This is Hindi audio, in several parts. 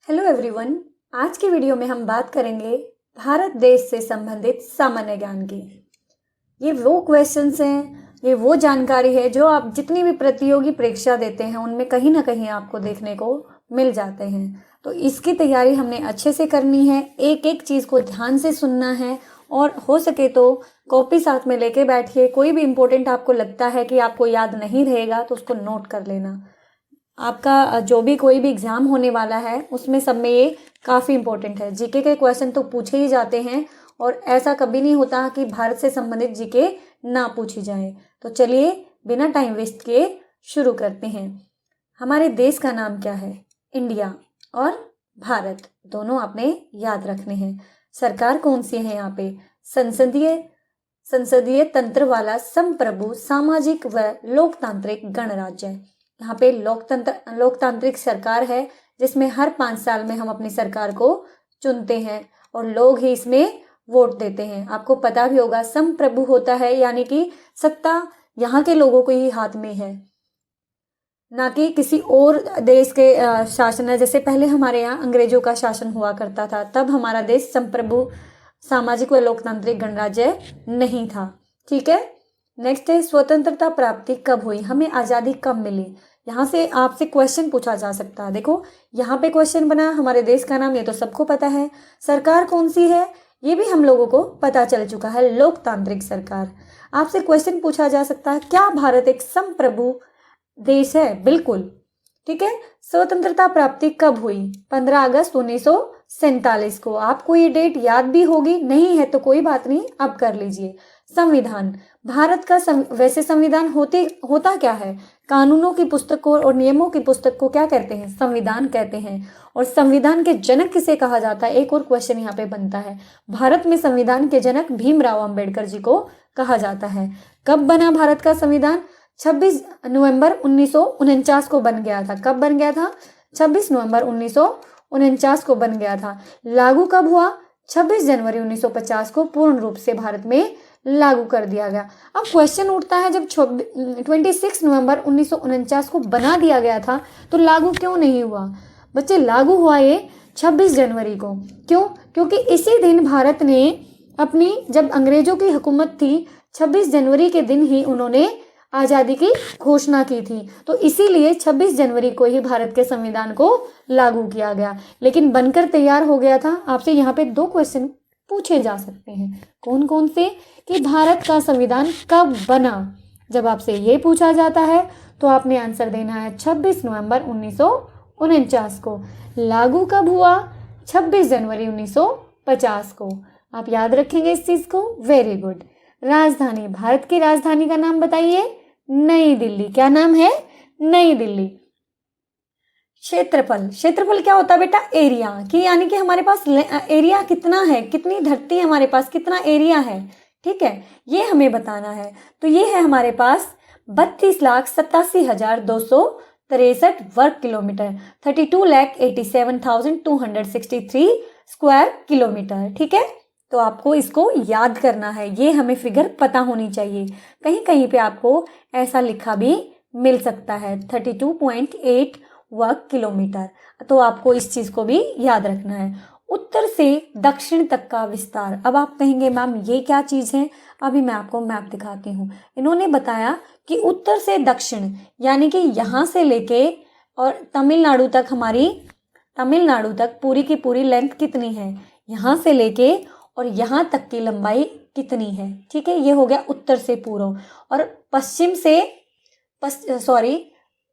Hello everyone. आज की वीडियो में हम बात करेंगे भारत देश से संबंधित सामान्य ज्ञान की। ये वो क्वेश्चंस हैं, ये वो जानकारी है जो आप जितनी भी प्रतियोगी परीक्षा देते हैं उनमें कहीं ना कहीं आपको देखने को मिल जाते हैं। तो इसकी तैयारी हमने अच्छे से करनी है, एक एक चीज़ को ध्यान से सुनना है और हो सके तो कॉपी साथ में लेके बैठिए। कोई भी इम्पोर्टेंट आपको लगता है कि आपको याद नहीं रहेगा तो उसको नोट कर लेना। आपका जो भी कोई भी एग्जाम होने वाला है उसमें सब में ये काफ़ी इंपॉर्टेंट है। जीके के क्वेश्चन तो पूछे ही जाते हैं और ऐसा कभी नहीं होता कि भारत से संबंधित जीके ना पूछी जाए। तो चलिए बिना टाइम वेस्ट किए शुरू करते हैं। हमारे देश का नाम क्या है? इंडिया और भारत दोनों आपने याद रखने हैं। सरकार कौन सी है यहाँ पे? संसदीय तंत्र वाला संप्रभु सामाजिक व लोकतांत्रिक गणराज्य है। यहाँ पे लोकतांत्रिक सरकार है जिसमें हर 5 साल में हम अपनी सरकार को चुनते हैं और लोग ही इसमें वोट देते हैं। आपको पता भी होगा संप्रभु होता है यानी कि सत्ता यहाँ के लोगों के ही हाथ में है, ना कि किसी और देश के शासन है। जैसे पहले हमारे यहाँ अंग्रेजों का शासन हुआ करता था, तब हमारा देश संप्रभु सामाजिक व लोकतांत्रिक गणराज्य नहीं था। ठीक है, नेक्स्ट है स्वतंत्रता प्राप्ति कब हुई? हमें आज़ादी कब मिली? यहाँ से आपसे क्वेश्चन पूछा जा सकता है। देखो यहाँ पे क्वेश्चन बना, हमारे देश का नाम ये तो सबको पता है। सरकार कौन सी है ये भी हम लोगों को पता चल चुका है, लोकतांत्रिक सरकार। आपसे क्वेश्चन पूछा जा सकता है क्या भारत एक संप्रभु देश है? बिल्कुल। ठीक है, स्वतंत्रता प्राप्ति कब हुई? 15 अगस्त 1947 को। आपको ये डेट याद भी होगी, नहीं है तो कोई बात नहीं, अब कर लीजिए। संविधान, भारत का वैसे संविधान होता क्या है? कानूनों की पुस्तक को और नियमों की पुस्तक को क्या कहते हैं? संविधान कहते हैं। और संविधान के जनक किसे कहा जाता है? एक और क्वेश्चन यहाँ पे बनता है। भारत में संविधान के जनक भीमराव अंबेडकर जी को कहा जाता है। कब बना भारत का संविधान? 26 नवंबर 1949 को बन गया था। कब बन गया था? 26 नवंबर 1949 को बन गया था। लागू कब हुआ? 26 जनवरी 1950 को पूर्ण रूप से भारत में लागू कर दिया गया। अब क्वेश्चन उठता है, जब 26 नवंबर 1949 को बना दिया गया था तो लागू क्यों नहीं हुआ? बच्चे लागू हुआ ये 26 जनवरी को। क्यों? क्योंकि इसी दिन भारत ने अपनी, जब अंग्रेजों की हुकूमत थी, 26 जनवरी के दिन ही उन्होंने आज़ादी की घोषणा की थी। तो इसीलिए 26 जनवरी को ही भारत के संविधान को लागू किया गया। लेकिन बनकर तैयार हो गया था। आपसे यहाँ पे 2 क्वेश्चन पूछे जा सकते हैं। कौन कौन से? कि भारत का संविधान कब बना? जब आपसे ये पूछा जाता है तो आपने आंसर देना है 26 नवंबर 1949 को। लागू कब हुआ? 26 जनवरी 1950 को। आप याद रखेंगे इस चीज को, वेरी गुड। राजधानी, भारत की राजधानी का नाम बताइए। नई दिल्ली। क्या नाम है? नई दिल्ली। क्षेत्रफल, क्षेत्रफल क्या होता है बेटा? एरिया की, यानी कि हमारे पास एरिया कितना है, कितनी धरती है हमारे पास, कितना एरिया है। ठीक है, ये हमें बताना है। तो ये है हमारे पास 32,87,263 वर्ग किलोमीटर, 32,87,263 स्क्वायर किलोमीटर। ठीक है, तो आपको इसको याद करना है, ये हमें फिगर पता होनी चाहिए। कहीं कहीं पे आपको ऐसा लिखा भी मिल सकता है 32.8 वर्ग किलोमीटर। तो आपको इस चीज को भी याद रखना है। उत्तर से दक्षिण तक का विस्तार। अब आप कहेंगे मैम ये क्या चीज है? अभी मैं आपको मैप दिखाती हूँ। इन्होंने बताया कि उत्तर से दक्षिण यानी कि यहाँ से लेके और तमिलनाडु तक, हमारी तमिलनाडु तक पूरी की पूरी लेंथ कितनी है, यहाँ से लेके और यहाँ तक की लंबाई कितनी है। ठीक है, ये हो गया उत्तर से पूर्व। और पश्चिम से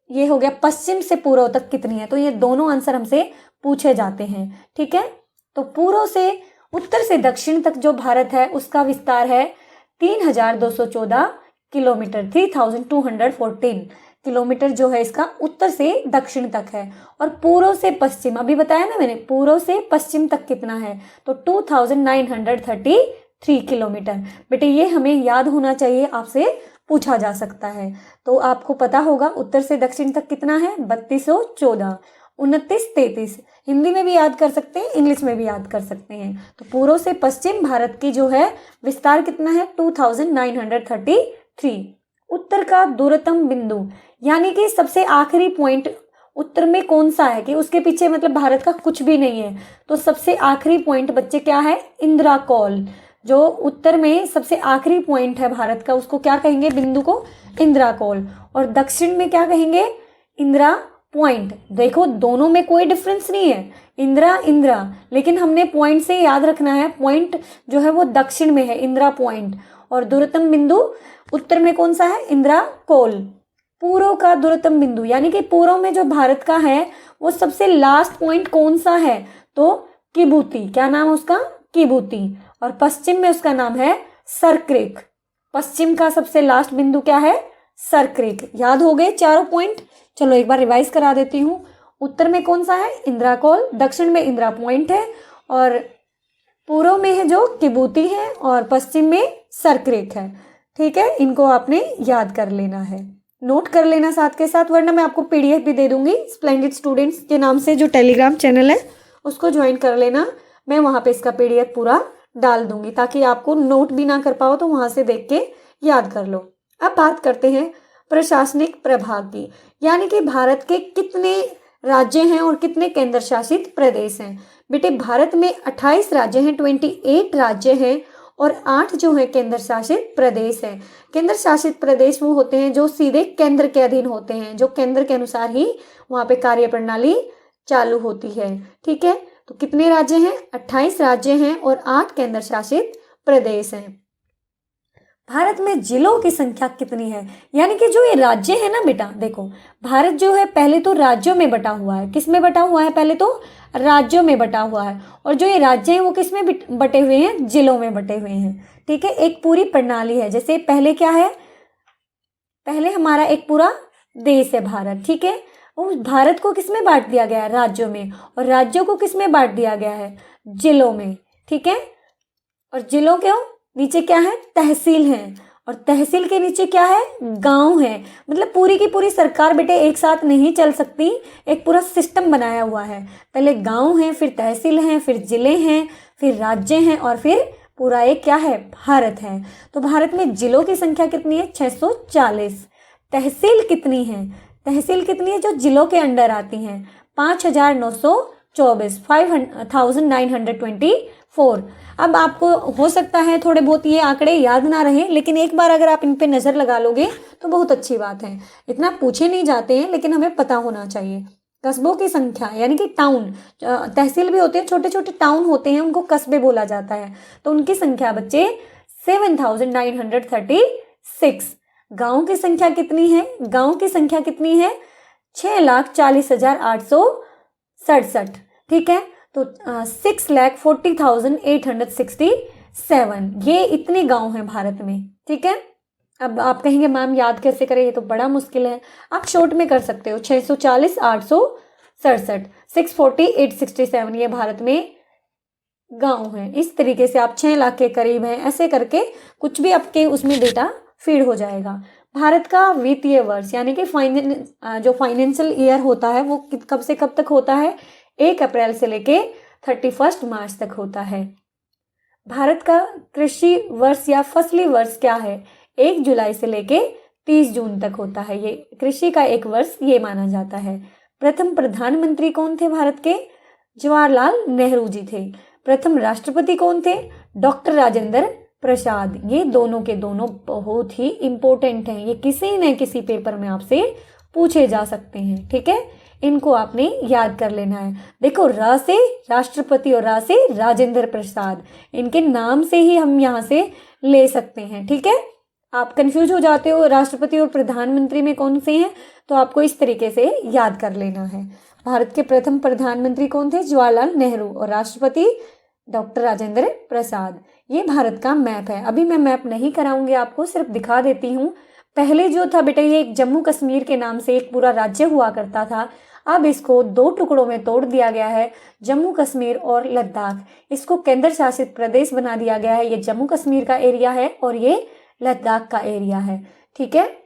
ये हो गया पश्चिम से पूर्व तक कितनी है। तो ये दोनों आंसर हमसे पूछे जाते हैं। ठीक है, तो पूर्व से, उत्तर से दक्षिण तक जो भारत है उसका विस्तार है 3,214 किलोमीटर, 3,214 किलोमीटर जो है इसका उत्तर से दक्षिण तक है। और पूर्व से पश्चिम, अभी बताया ना मैंने, पूर्व से पश्चिम तक कितना है? तो 2,933 किलोमीटर। बेटे ये हमें याद होना चाहिए, आपसे पूछा जा सकता है। तो आपको पता होगा उत्तर से दक्षिण तक कितना है? 3214, 29, 33। हिंदी में भी याद कर सकते हैं, इंग्लिश में भी याद कर सकते हैं। तो पूर्व से पश्चिम भारत की जो है विस्तार कितना है? 2,933। उत्तर का दूरतम बिंदु यानी कि सबसे आखिरी पॉइंट उत्तर में कौन सा है, कि उसके पीछे मतलब भारत का कुछ भी नहीं है। तो सबसे आखिरी पॉइंट बच्चे क्या है, इंदिरा कॉल। जो उत्तर में सबसे आखिरी पॉइंट है भारत का, उसको क्या कहेंगे, बिंदु को इंदिरा कॉल। और दक्षिण में क्या कहेंगे, इंदिरा पॉइंट। देखो दोनों में कोई डिफरेंस नहीं है, इंदिरा इंदिरा, लेकिन हमने पॉइंट से याद रखना है, पॉइंट जो है वो दक्षिण में है, इंदिरा पॉइंट। और दूरतम बिंदु उत्तर में कौन सा है, इंदिरा कॉल। पूर्व का दूरतम बिंदु, यानी कि पूर्व में जो भारत का है वो सबसे लास्ट पॉइंट कौन सा है, तो किबूती। क्या नाम है उसका, किबूती। और पश्चिम में उसका नाम है सरक्रिक। पश्चिम का सबसे लास्ट बिंदु क्या है, सरक्रिक। याद हो गए चारों पॉइंट। चलो एक बार रिवाइज करा देती हूँ। उत्तर में कौन सा है, इंदिरा कॉल। दक्षिण में इंदिरा पॉइंट है, और पूर्व में है जो किबूती है, और पश्चिम में सरक्रिक है। ठीक है, इनको आपने याद कर लेना है, नोट कर लेना साथ के साथ, वरना मैं आपको पीडीएफ भी दे दूंगी। स्प्लेंडिड स्टूडेंट्स के नाम से जो टेलीग्राम चैनल है उसको ज्वाइन कर लेना, मैं वहाँ पे इसका पीडीएफ पूरा डाल दूंगी, ताकि आपको नोट भी ना कर पाओ तो वहाँ से देख के याद कर लो। अब बात करते हैं प्रशासनिक प्रभाग की, यानी कि भारत के कितने राज्य हैं और कितने केंद्र शासित प्रदेश हैं। बेटे भारत में 28 राज्य हैं, 28 राज्य हैं, और 8 जो है केंद्र शासित प्रदेश हैं। केंद्र शासित प्रदेश वो होते हैं जो सीधे केंद्र के अधीन होते हैं, जो केंद्र के अनुसार ही वहाँ पे कार्य प्रणाली चालू होती है। ठीक है, तो कितने राज्य हैं, 28 राज्य हैं और 8 केंद्र शासित प्रदेश हैं। भारत में जिलों की संख्या कितनी है, यानी कि जो ये राज्य है ना बेटा, देखो भारत जो है पहले तो राज्यों में बटा हुआ है। किस में बटा हुआ है, पहले तो राज्यों में बटा हुआ है, और जो ये राज्य हैं वो किस में बटे हुए हैं, जिलों में बटे हुए हैं। ठीक है, एक पूरी प्रणाली है। जैसे पहले क्या है, पहले हमारा एक पूरा देश है भारत। ठीक है, और भारत को किस में बांट दिया गया है, राज्यों में, और राज्यों को किस में बांट दिया गया है, जिलों में। ठीक है, और जिलों के नीचे क्या है, तहसील है, और तहसील के नीचे क्या है, गांव है। मतलब पूरी की पूरी सरकार बेटे एक साथ नहीं चल सकती, एक पूरा सिस्टम बनाया हुआ है। पहले गांव है, फिर तहसील है, फिर जिले हैं, फिर राज्य हैं, और फिर पूरा एक क्या है, भारत है। तो भारत में जिलों की संख्या कितनी है, 640। तहसील कितनी है, तहसील कितनी है जो जिलों के अंडर आती हैं, 5924, 5924। अब आपको हो सकता है थोड़े बहुत ये आंकड़े याद ना रहे, लेकिन एक बार अगर आप इन पे नजर लगा लोगे तो बहुत अच्छी बात है। इतना पूछे नहीं जाते हैं, लेकिन हमें पता होना चाहिए। कस्बों की संख्या, यानी कि टाउन, तहसील भी होते हैं, छोटे छोटे टाउन होते हैं, उनको कस्बे बोला जाता है। तो उनकी संख्या बच्चे 7936। गांव की संख्या कितनी है, गांव की संख्या कितनी है, 6,40,867। ठीक है, तो 6,40,867, ये इतने गांव हैं भारत में। ठीक है, अब आप कहेंगे मैम याद कैसे करें, ये तो बड़ा मुश्किल है। आप शॉर्ट में कर सकते हो, 640,867, 640,867 ये भारत में गांव है। इस तरीके से आप 6 लाख के करीब हैं, ऐसे करके कुछ भी आपके उसमें डेटा फीड हो जाएगा। भारत का वित्तीय वर्ष, यानी कि जो फाइनेंशियल ईयर होता है वो कब से कब तक होता है, 1 अप्रैल से लेके 31 मार्च तक होता है। भारत का कृषि वर्ष या फसली वर्ष क्या है, 1 जुलाई से लेके 30 जून तक होता है। ये कृषि का एक वर्ष ये माना जाता है। प्रथम प्रधानमंत्री कौन थे भारत के, जवाहरलाल नेहरू जी थे। प्रथम राष्ट्रपति कौन थे, डॉक्टर राजेंद्र प्रसाद। ये दोनों के दोनों बहुत ही इंपॉर्टेंट हैं, ये किसी न किसी पेपर में आपसे पूछे जा सकते हैं। ठीक है, इनको आपने याद कर लेना है। देखो र से राष्ट्रपति और रा से राजेंद्र प्रसाद, इनके नाम से ही हम यहाँ से ले सकते हैं। ठीक है, आप कंफ्यूज हो जाते हो राष्ट्रपति और प्रधानमंत्री में कौन से हैं, तो आपको इस तरीके से याद कर लेना है। भारत के प्रथम प्रधानमंत्री कौन थे, जवाहरलाल नेहरू, और राष्ट्रपति डॉक्टर राजेंद्र प्रसाद। ये भारत का मैप है। अभी मैं मैप नहीं कराऊंगी आपको, सिर्फ दिखा देती हूँ। पहले जो था बेटा, ये एक जम्मू कश्मीर के नाम से एक पूरा राज्य हुआ करता था। अब इसको 2 टुकड़ों में तोड़ दिया गया है, जम्मू कश्मीर और लद्दाख। इसको केंद्र शासित प्रदेश बना दिया गया है। ये जम्मू कश्मीर का एरिया है और ये लद्दाख का एरिया है। ठीक है,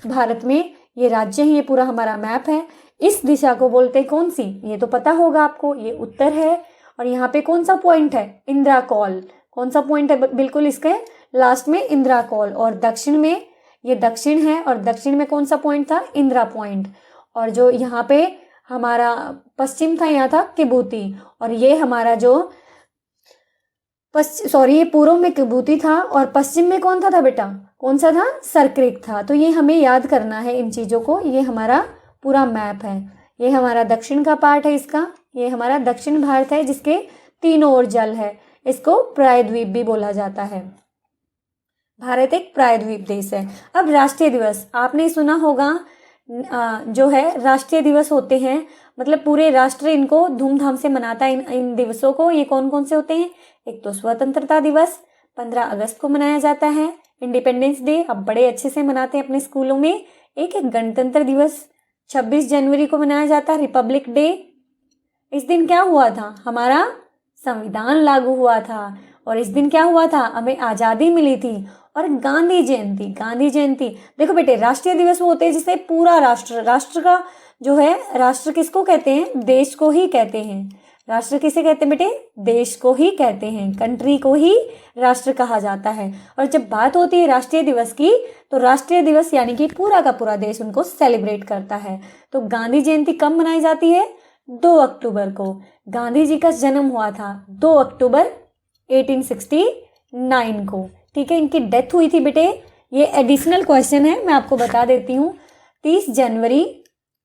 भारत में ये राज्य है, ये पूरा हमारा मैप है। इस दिशा को बोलते हैं कौन सी, ये तो पता होगा आपको, ये उत्तर है। और यहाँ पे कौन सा पॉइंट है, इंदिरा कॉल। कौन सा पॉइंट है, बिल्कुल इसके लास्ट में इंदिरा कॉल। और दक्षिण में, ये दक्षिण है, और दक्षिण में कौन सा पॉइंट था, इंदिरा पॉइंट। और जो यहाँ पे हमारा पश्चिम था, यहाँ था किबूती, और ये हमारा जो ये पूर्व में किबूती था और पश्चिम में कौन था बेटा, कौन सा था, सरक्रिक था। तो ये हमें याद करना है इन चीज़ों को। ये हमारा पूरा मैप है। ये हमारा दक्षिण का पार्ट है इसका, ये हमारा दक्षिण भारत है जिसके तीनों ओर जल है। इसको प्रायद्वीप भी बोला जाता है। भारत एक प्रायद्वीप देश है। अब राष्ट्रीय दिवस आपने सुना होगा, जो है राष्ट्रीय दिवस होते हैं, मतलब पूरे राष्ट्र इनको धूमधाम से मनाता है इन दिवसों को। ये कौन कौन से होते हैं, एक तो स्वतंत्रता दिवस 15 अगस्त को मनाया जाता है, इंडिपेंडेंस डे अब बड़े अच्छे से मनाते हैं अपने स्कूलों में। एक गणतंत्र दिवस 26 जनवरी को मनाया जाता है, रिपब्लिक डे। इस दिन क्या हुआ था, हमारा संविधान लागू हुआ था, और इस दिन क्या हुआ था, हमें आज़ादी मिली थी। और गांधी जयंती देखो बेटे, राष्ट्रीय दिवस वो होते हैं जिसे पूरा राष्ट्र का जो है, राष्ट्र किसको कहते हैं, देश को ही कहते हैं। राष्ट्र किसे कहते हैं बेटे, देश को ही कहते हैं, कंट्री को ही राष्ट्र कहा जाता है। और जब बात होती है राष्ट्रीय दिवस की, तो राष्ट्रीय दिवस यानी कि पूरा का पूरा देश उनको सेलिब्रेट करता है। तो गांधी जयंती कब मनाई जाती है, 2 अक्टूबर को। गांधी जी का जन्म हुआ था 2 अक्टूबर 1869 को, ठीक है। इनकी डेथ हुई थी बेटे, ये एडिशनल क्वेश्चन है, मैं आपको बता देती हूँ, 30 जनवरी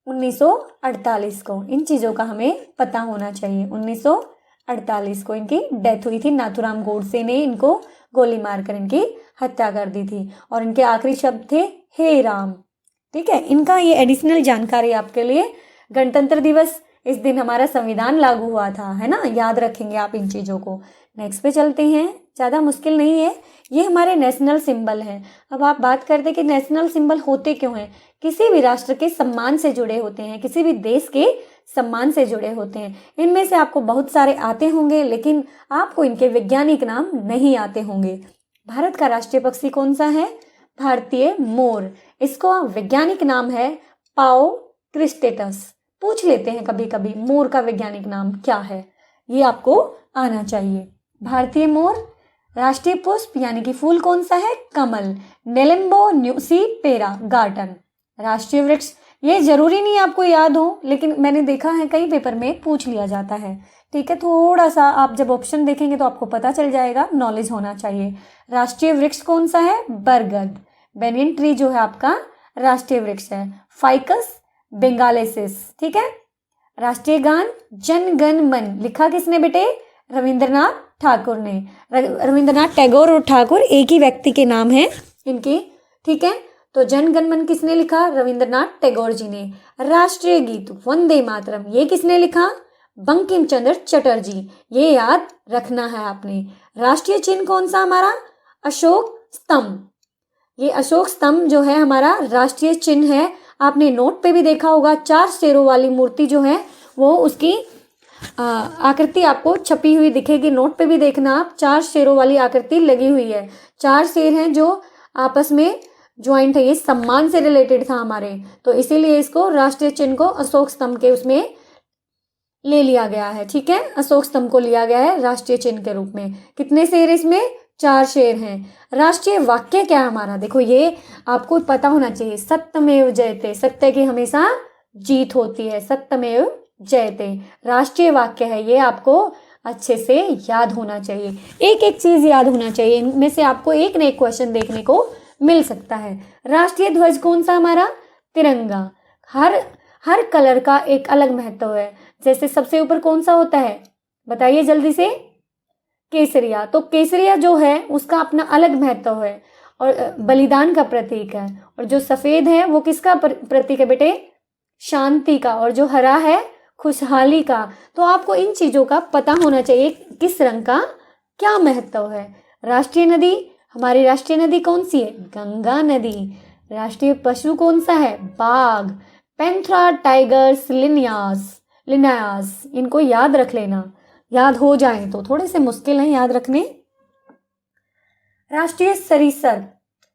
1948 को। इन चीज़ों का हमें पता होना चाहिए। 1948 को इनकी डेथ हुई थी। नाथूराम गोडसे ने इनको गोली मारकर इनकी हत्या कर दी थी, और इनके आखिरी शब्द थे हे राम, ठीक है। इनका ये एडिशनल जानकारी आपके लिए। गणतंत्र दिवस, इस दिन हमारा संविधान लागू हुआ था, है ना, याद रखेंगे आप इन चीज़ों को। नेक्स्ट पे चलते हैं, ज़्यादा मुश्किल नहीं है। ये हमारे नेशनल सिंबल हैं। अब आप बात करते कि नेशनल सिंबल होते क्यों हैं, किसी भी राष्ट्र के सम्मान से जुड़े होते हैं, किसी भी देश के सम्मान से जुड़े होते हैं। इनमें से आपको बहुत सारे आते होंगे, लेकिन आपको इनके वैज्ञानिक नाम नहीं आते होंगे। भारत का राष्ट्रीय पक्षी कौन सा है, भारतीय मोर। इसको वैज्ञानिक नाम है पाओ क्रिस्टेटस। पूछ लेते हैं कभी कभी, मोर का वैज्ञानिक नाम क्या है, ये आपको आना चाहिए। भारतीय मोर। राष्ट्रीय पुष्प यानी कि फूल कौन सा है, कमल, नेलेम्बो न्यूसीपेरा गार्टन। राष्ट्रीय वृक्ष, ये जरूरी नहीं आपको याद हो, लेकिन मैंने देखा है कई पेपर में पूछ लिया जाता है, ठीक है। थोड़ा सा आप जब ऑप्शन देखेंगे तो आपको पता चल जाएगा, नॉलेज होना चाहिए। राष्ट्रीय वृक्ष कौन सा है, बरगद, बेनियन ट्री जो है आपका राष्ट्रीय वृक्ष है। फाइकस बेंगालेसिस, ठीक है। राष्ट्रीय गान जन गण मन, लिखा किसने बेटे, रविंद्रनाथ ठाकुर ने। रविंद्रनाथ टैगोर और ठाकुर एक ही व्यक्ति के नाम है इनके, ठीक है। तो जन गण मन किसने लिखा, रविंद्रनाथ टैगोर जी ने। राष्ट्रीय गीत वंदे मातरम, ये किसने लिखा, बंकिम चंद्र चटर्जी, ये याद रखना है आपने। राष्ट्रीय चिन्ह कौन सा हमारा, अशोक स्तंभ। ये अशोक स्तंभ जो है हमारा राष्ट्रीय चिन्ह है। आपने नोट पे भी देखा होगा, 4 शेरों वाली मूर्ति जो है वो उसकी आकृति आपको छपी हुई दिखेगी। नोट पे भी देखना आप, 4 शेरों वाली आकृति लगी हुई है। 4 शेर हैं जो आपस में ज्वाइंट है, ये सम्मान से रिलेटेड था हमारे, तो इसीलिए इसको राष्ट्रीय चिन्ह को अशोक स्तंभ के उसमें ले लिया गया है, ठीक है। अशोक स्तंभ को लिया गया है राष्ट्रीय चिन्ह के रूप में। कितने शेर इसमें, 4 शेर हैं। राष्ट्रीय वाक्य क्या है हमारा, देखो ये आपको पता होना चाहिए, सत्यमेव जयते, सत्य की हमेशा जीत होती है, सत्यमेव जयते राष्ट्रीय वाक्य है। ये आपको अच्छे से याद होना चाहिए, एक एक चीज याद होना चाहिए। इनमें से आपको एक न एक क्वेश्चन देखने को मिल सकता है। राष्ट्रीय ध्वज कौन सा हमारा, तिरंगा। हर कलर का एक अलग महत्व है। जैसे सबसे ऊपर कौन सा होता है, बताइए जल्दी से, केसरिया। तो केसरिया जो है उसका अपना अलग महत्व है और बलिदान का प्रतीक है। और जो सफेद है वो किसका प्रतीक है बेटे, शांति का। और जो हरा है खुशहाली का। तो आपको इन चीजों का पता होना चाहिए, किस रंग का क्या महत्व है। राष्ट्रीय नदी, हमारी राष्ट्रीय नदी कौन सी है, गंगा नदी। राष्ट्रीय पशु कौन सा है, बाघ। पैंथरा, टाइगर्स, लिनियास, इनको याद रख लेना, याद हो जाए तो, थोड़े से मुश्किल है याद रखने। राष्ट्रीय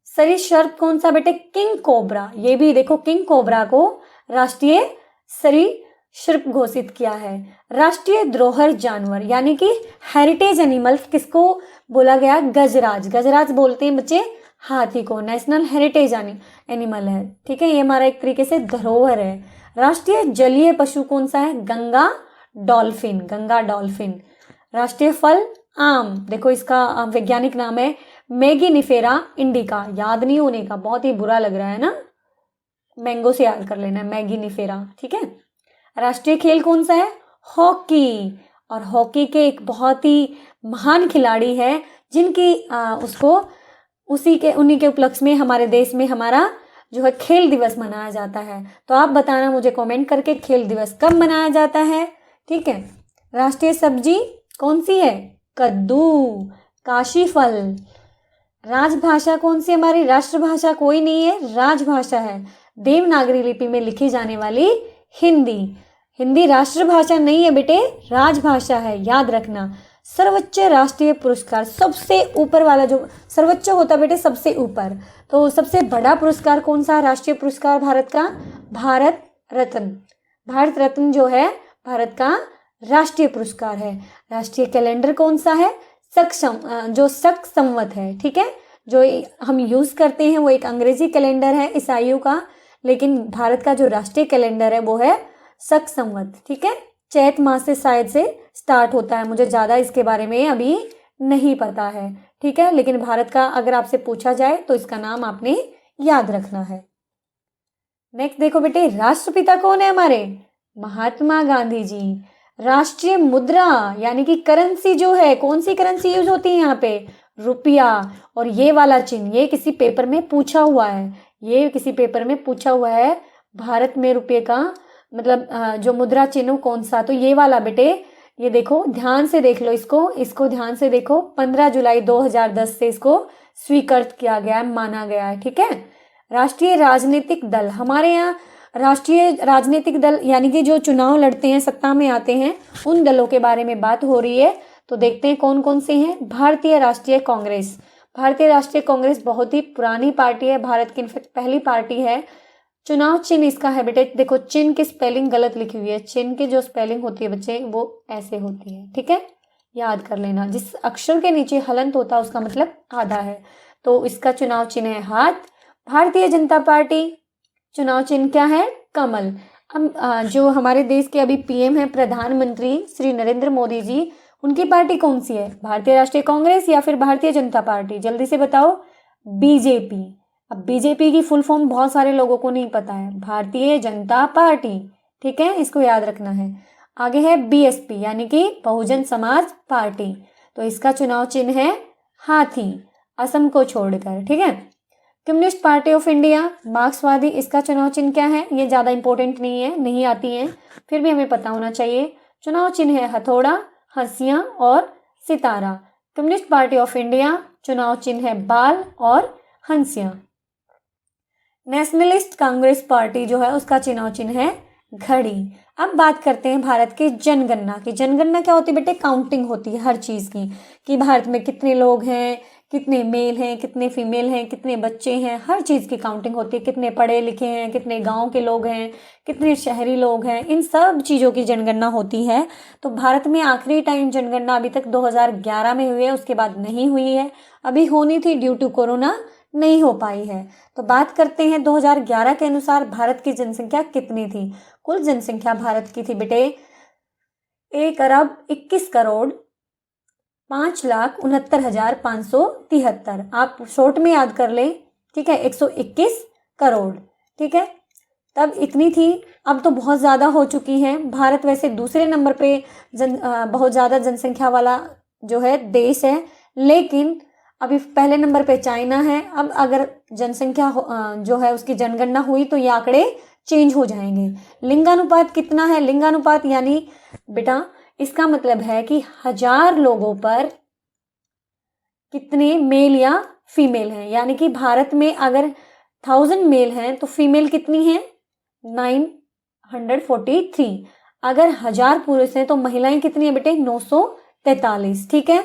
सरीसृप कौन सा बेटे, किंग कोबरा। ये भी देखो, किंग कोबरा को राष्ट्रीय सरीसृप घोषित किया है। राष्ट्रीय धरोहर जानवर यानी कि हेरिटेज एनिमल किसको बोला गया, गजराज बोलते हैं बच्चे हाथी को, नेशनल हेरिटेज एनिमल है, ठीक है। ये हमारा एक तरीके से धरोहर है। राष्ट्रीय जलीय पशु कौन सा है? Ganga dolphin, Ganga dolphin. राष्ट्रीय फल आम, देखो इसका वैज्ञानिक नाम है मैगीनिफेरा इंडिका। याद नहीं होने का, बहुत ही बुरा लग रहा है ना, मैंगो से याद कर लेना, मैगीनिफेरा, ठीक है। राष्ट्रीय खेल कौन सा है? हॉकी। और हॉकी के एक बहुत ही महान खिलाड़ी है जिनकी उन्हीं के उपलक्ष्य में हमारे देश में हमारा जो है खेल दिवस मनाया जाता है। तो आप बताना मुझे कमेंट करके खेल दिवस कब मनाया जाता है, ठीक है। राष्ट्रीय सब्जी कौन सी है? कद्दू, काशी फल। राजभाषा कौन सी? हमारी राष्ट्रभाषा कोई नहीं है, राजभाषा है देवनागरी लिपि में लिखी जाने वाली हिंदी। हिंदी राष्ट्रभाषा नहीं है बेटे, राजभाषा है, याद रखना। सर्वोच्च राष्ट्रीय पुरस्कार, सबसे ऊपर वाला जो सर्वोच्च होता है बेटे, सबसे ऊपर, तो सबसे बड़ा पुरस्कार कौन सा राष्ट्रीय पुरस्कार भारत का? भारत रत्न। भारत रत्न जो है भारत का राष्ट्रीय पुरस्कार है। राष्ट्रीय कैलेंडर कौन सा है? जो शक संवत है, ठीक है। जो हम यूज करते हैं वो एक अंग्रेजी कैलेंडर है ईसाइयों का, लेकिन भारत का जो राष्ट्रीय कैलेंडर है वो है शक संवत, ठीक है। चैत मास से शायद से स्टार्ट होता है, मुझे ज्यादा इसके बारे में अभी नहीं पता है, ठीक है। लेकिन भारत का अगर आपसे पूछा जाए तो इसका नाम आपने याद रखना है। नेक्स्ट देखो बेटे, राष्ट्रपिता कौन है हमारे? महात्मा गांधी जी। राष्ट्रीय मुद्रा यानी कि करेंसी जो है, कौन सी करेंसी यूज होती है यहाँ पे? रुपया। और ये वाला चिन्ह, ये किसी पेपर में पूछा हुआ है, ये किसी पेपर में पूछा हुआ है, भारत में रुपये का मतलब जो मुद्रा चिन्ह कौन सा? तो ये वाला बेटे, ये देखो ध्यान से देख लो, इसको ध्यान से देखो। 15 जुलाई 2010 से इसको स्वीकृत किया गया है, माना गया है, ठीक है। राष्ट्रीय राजनीतिक दल, हमारे यहाँ राष्ट्रीय राजनीतिक दल यानी कि जो चुनाव लड़ते हैं, सत्ता में आते हैं, उन दलों के बारे में बात हो रही है। तो देखते हैं कौन कौन से हैं। भारतीय राष्ट्रीय कांग्रेस। भारतीय राष्ट्रीय कांग्रेस बहुत ही पुरानी पार्टी है, भारत की इनफेक्ट पहली पार्टी है। चुनाव चिन्ह इसका है बेटे, देखो चिन्ह की स्पेलिंग गलत लिखी हुई है, चिन्ह की जो स्पेलिंग होती है बच्चे वो ऐसे होती है, ठीक है, याद कर लेना। जिस अक्षर के नीचे हलंत होता है उसका मतलब आधा है, तो इसका चुनाव चिन्ह है हाथ। भारतीय जनता पार्टी, चुनाव चिन्ह क्या है? कमल। हम जो हमारे देश के अभी पीएम है, प्रधानमंत्री श्री नरेंद्र मोदी जी, उनकी पार्टी कौन सी है? भारतीय राष्ट्रीय कांग्रेस या फिर भारतीय जनता पार्टी? जल्दी से बताओ। बीजेपी। अब बीजेपी की फुल फॉर्म बहुत सारे लोगों को नहीं पता है, भारतीय जनता पार्टी, ठीक है, इसको याद रखना है। आगे है बीएसपी यानी कि बहुजन समाज पार्टी, तो इसका चुनाव चिन्ह है हाथी, असम को छोड़कर, ठीक है। कम्युनिस्ट पार्टी ऑफ इंडिया, मार्क्सवादी, इसका चुनाव चिन्ह क्या है? ये ज्यादा इंपॉर्टेंट नहीं है, नहीं आती है, फिर भी हमें पता होना चाहिए। चुनाव चिन्ह है हथौड़ा, हंसिया और सितारा। कम्युनिस्ट पार्टी ऑफ इंडिया, चुनाव चिन्ह है बाल और हंसिया। नेशनलिस्ट कांग्रेस पार्टी जो है उसका चुनाव चिन्ह है घड़ी। अब बात करते हैं भारत की जनगणना की। जनगणना क्या होती है बेटे? काउंटिंग होती है हर चीज की, कि भारत में कितने लोग हैं, कितने मेल हैं, कितने फीमेल हैं, कितने बच्चे हैं, हर चीज की काउंटिंग होती है। कितने पढ़े लिखे हैं, कितने गांव के लोग हैं, कितने शहरी लोग हैं, इन सब चीजों की जनगणना होती है। तो भारत में आखिरी टाइम जनगणना अभी तक 2011 में हुई है, उसके बाद नहीं हुई है। अभी होनी थी, ड्यू टू कोरोना नहीं हो पाई है। तो बात करते हैं 2011 के अनुसार भारत की जनसंख्या कितनी थी। कुल जनसंख्या भारत की थी बेटे 1,61,05,69,573। आप शॉर्ट में याद कर ले, ठीक है, 121 करोड़, ठीक है, तब इतनी थी। अब तो बहुत ज्यादा हो चुकी है। भारत वैसे दूसरे नंबर पे बहुत ज्यादा जनसंख्या वाला जो है देश है, लेकिन अभी पहले नंबर पे चाइना है। अब अगर जनसंख्या जो है उसकी जनगणना हुई तो ये आंकड़े चेंज हो जाएंगे। लिंगानुपात कितना है? लिंगानुपात यानी बेटा इसका मतलब है कि 1000 लोगों पर कितने मेल या फीमेल हैं। यानी कि भारत में अगर 1000 मेल हैं तो फीमेल कितनी है? 943। अगर 1000 पुरुष हैं तो महिलाएं कितनी है बेटे? 943, ठीक है।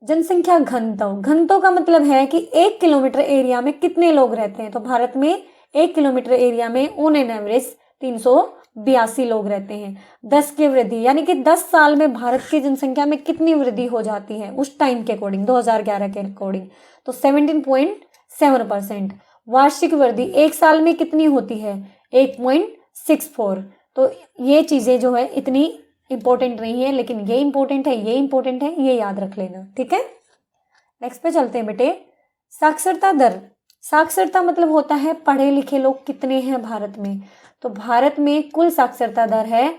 जनसंख्या घनत्व का मतलब है कि 1 किलोमीटर एरिया में कितने लोग रहते हैं। तो भारत में 1 किलोमीटर एरिया में ऑन एन एवरेज 382 लोग रहते हैं। 10 की वृद्धि यानी कि 10 साल में भारत की जनसंख्या में कितनी वृद्धि हो जाती है उस टाइम के अकॉर्डिंग, 2011 के अकॉर्डिंग, तो 17.7%। वार्षिक वृद्धि 1 साल में कितनी होती है? 8.64। तो ये चीज़ें जो है इतनी इंपॉर्टेंट नहीं है, लेकिन ये इंपॉर्टेंट है, ये इंपॉर्टेंट है, ये याद रख लेना, ठीक है। नेक्स्ट पे चलते हैं बेटे। साक्षरता दर। साक्षरता मतलब होता है पढ़े लिखे लोग कितने हैं भारत में। तो भारत में कुल साक्षरता दर है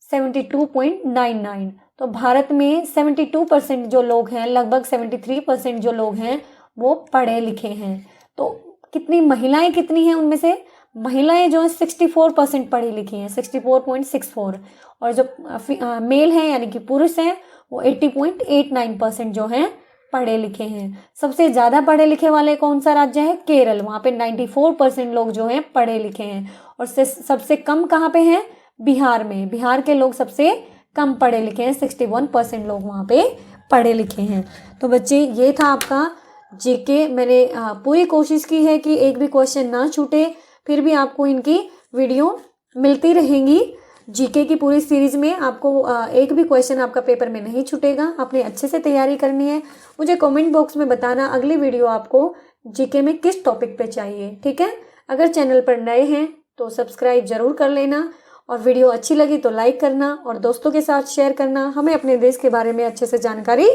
72.99। तो भारत में 72% जो लोग हैं, लगभग 73% जो लोग हैं वो पढ़े लिखे हैं। तो कितनी महिलाएं कितनी हैं उनमें से? महिलाएं जो है 64% पढ़ी लिखी हैं, 64.64। और जो मेल हैं यानी कि पुरुष हैं वो 80.89% जो हैं पढ़े लिखे हैं। सबसे ज़्यादा पढ़े लिखे वाले कौन सा राज्य है? केरल। वहाँ पे 94% लोग जो हैं पढ़े लिखे हैं। और सबसे कम कहाँ पे हैं? बिहार में। बिहार के लोग सबसे कम पढ़े लिखे हैं, 61% लोग वहाँ पे पढ़े लिखे हैं। तो बच्चे ये था आपका जीके। मैंने पूरी कोशिश की है कि एक भी क्वेश्चन ना छूटे, फिर भी आपको इनकी वीडियो मिलती रहेंगी। जीके की पूरी सीरीज में आपको एक भी क्वेश्चन आपका पेपर में नहीं छूटेगा। आपने अच्छे से तैयारी करनी है। मुझे कमेंट बॉक्स में बताना अगली वीडियो आपको जीके में किस टॉपिक पे चाहिए, ठीक है। अगर चैनल पर नए हैं तो सब्सक्राइब जरूर कर लेना, और वीडियो अच्छी लगी तो लाइक करना और दोस्तों के साथ शेयर करना। हमें अपने देश के बारे में अच्छे से जानकारी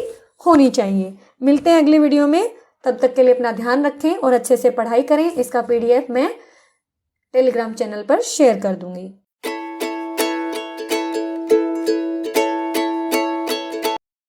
होनी चाहिए। मिलते हैं अगली वीडियो में, तब तक के लिए अपना ध्यान रखें और अच्छे से पढ़ाई करें। इसका PDF मैं टेलीग्राम चैनल पर शेयर कर दूंगी।